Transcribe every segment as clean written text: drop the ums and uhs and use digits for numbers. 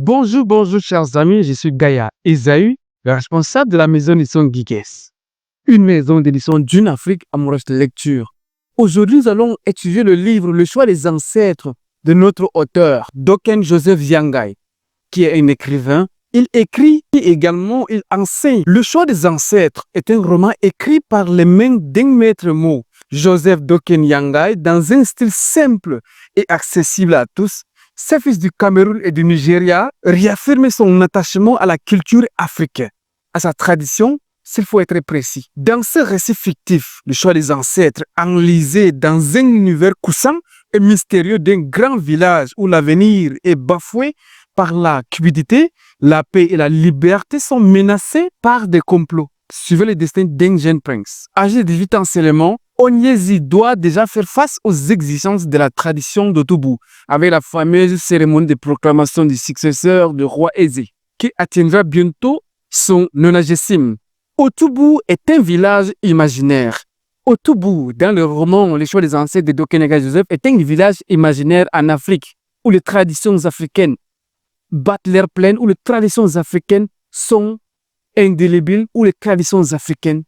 Bonjour, bonjour chers amis, je suis Gaïa Esaü, le responsable de la maison d'édition Geekes, une maison d'édition d'une Afrique amoureuse de lecture. Aujourd'hui, nous allons étudier le livre Le choix des ancêtres de notre auteur, Doken Joseph Yangai, qui est un écrivain. Il écrit et également il enseigne. Le choix des ancêtres est un roman écrit par les mains d'un maître mot, Joseph Doken Yangai, dans un style simple et accessible à tous. Ces fils du Cameroun et du Nigeria réaffirment son attachement à la culture africaine, à sa tradition, s'il faut être précis. Dans ce récit fictif, le choix des ancêtres, enlisé dans un univers coussant et mystérieux d'un grand village où l'avenir est bafoué par la cupidité, la paix et la liberté sont menacés par des complots. Suivez le destin d'un jeune prince. Âgé de 18 ans seulement, Onyezi doit déjà faire face aux exigences de la tradition d'Otoubou, avec la fameuse cérémonie de proclamation du successeur du roi Eze, qui atteindra bientôt son 90e. Otoubou est un village imaginaire. Otoubou, dans le roman Les choix des ancêtres de Doken Yangai Joseph, est un village imaginaire en Afrique, où les traditions africaines battent l'air plein, où les traditions africaines sont indélébiles, où les traditions africaines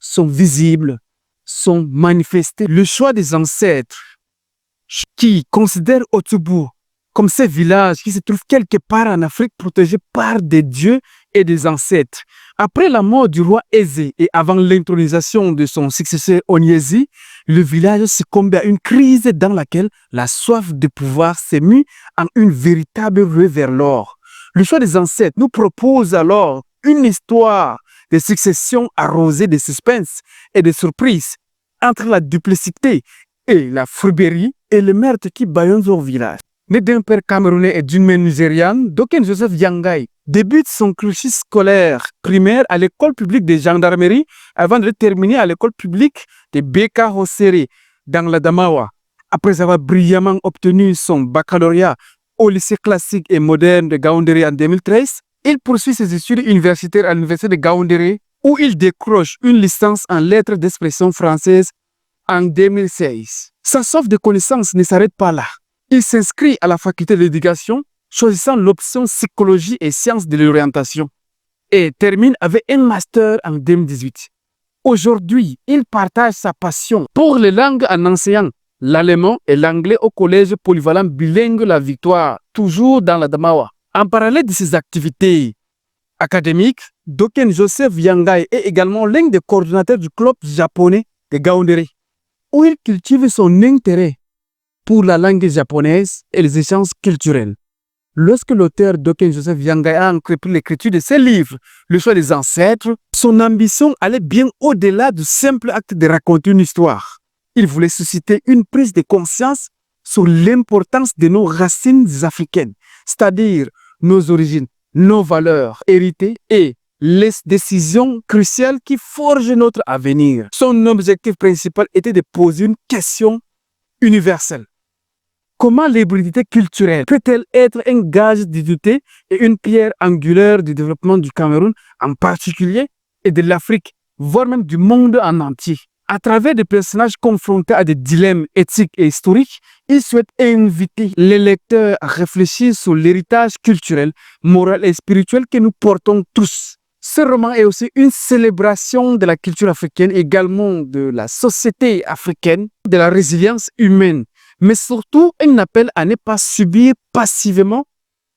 sont visibles, sont manifestés. Le choix des ancêtres qui considèrent Otoubou comme ces villages qui se trouvent quelque part en Afrique protégés par des dieux et des ancêtres. Après la mort du roi Eze et avant l'intronisation de son successeur Onyezi, le village succombe à une crise dans laquelle la soif de pouvoir s'est mue en une véritable ruée vers l'or. Le choix des ancêtres nous propose alors une histoire de succession arrosée de suspense et de surprise entre la duplicité et la fourberie et le meurtre qui bâillonnent au village. Né d'un père camerounais et d'une mère nigériane, Doken Joseph Yangai débute son cursus scolaire primaire à l'école publique de gendarmerie avant de terminer à l'école publique de Beka Hossere dans la Damawa. Après avoir brillamment obtenu son baccalauréat au lycée classique et moderne de Gaoundéré en 2013, il poursuit ses études universitaires à l'université de Gaoundéré où il décroche une licence en lettres d'expression française en 2016. Sa soif de connaissances ne s'arrête pas là. Il s'inscrit à la faculté d'éducation, choisissant l'option psychologie et sciences de l'orientation, et termine avec un master en 2018. Aujourd'hui, il partage sa passion pour les langues en enseignant l'allemand et l'anglais au collège polyvalent bilingue La Victoire, toujours dans la Damawa. En parallèle de ses activités académiques, Doken Joseph Yangai est également l'un des coordonnateurs du club japonais de Gaoundéré, où il cultive son intérêt pour la langue japonaise et les échanges culturels. Lorsque l'auteur Doken Joseph Yangai a entrepris l'écriture de ses livres, Le choix des ancêtres, son ambition allait bien au-delà du simple acte de raconter une histoire. Il voulait susciter une prise de conscience sur l'importance de nos racines africaines, c'est-à-dire nos origines, nos valeurs héritées et les décisions cruciales qui forgent notre avenir. Son objectif principal était de poser une question universelle. Comment l'hybridité culturelle peut-elle être un gage d'unité et une pierre angulaire du développement du Cameroun en particulier et de l'Afrique, voire même du monde en entier? À travers des personnages confrontés à des dilemmes éthiques et historiques, il souhaite inviter les lecteurs à réfléchir sur l'héritage culturel, moral et spirituel que nous portons tous. Ce roman est aussi une célébration de la culture africaine, également de la société africaine, de la résilience humaine, mais surtout un appel à ne pas subir passivement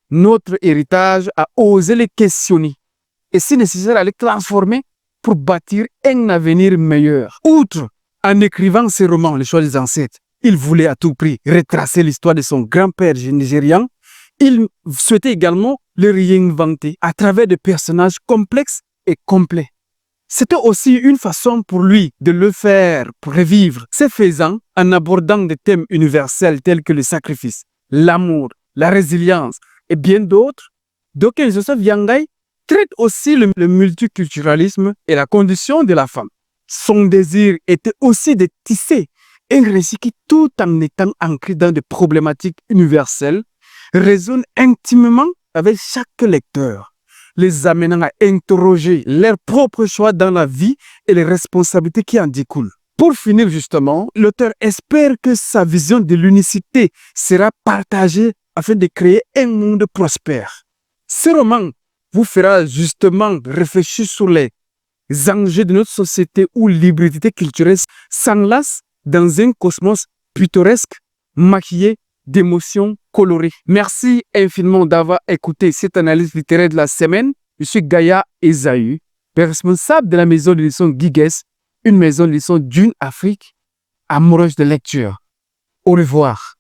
notre héritage, à oser les questionner et si nécessaire à les transformer pour bâtir un avenir meilleur. Outre, en écrivant ce roman, Le choix des ancêtres, il voulait à tout prix retracer l'histoire de son grand-père nigérian. Il souhaitait également le réinventer à travers des personnages complexes et complets. C'était aussi une façon pour lui de le faire revivre. Ce faisant, en abordant des thèmes universels tels que le sacrifice, l'amour, la résilience et bien d'autres, Doken Joseph Yangai traite aussi le multiculturalisme et la condition de la femme. Son désir était aussi de tisser un récit qui, tout en étant ancré dans des problématiques universelles, résonne intimement avec chaque lecteur, les amenant à interroger leurs propres choix dans la vie et les responsabilités qui en découlent. Pour finir justement, l'auteur espère que sa vision de l'unicité sera partagée afin de créer un monde prospère. Ce roman vous fera justement réfléchir sur les enjeux de notre société où l'hybridité culturelle s'enlace dans un cosmos pittoresque, maquillé d'émotions colorées. Merci infiniment d'avoir écouté cette analyse littéraire de la semaine. Je suis Gaïa Esaü, responsable de la maison d'édition Guigues, une maison d'édition d'une Afrique amoureuse de lecture. Au revoir.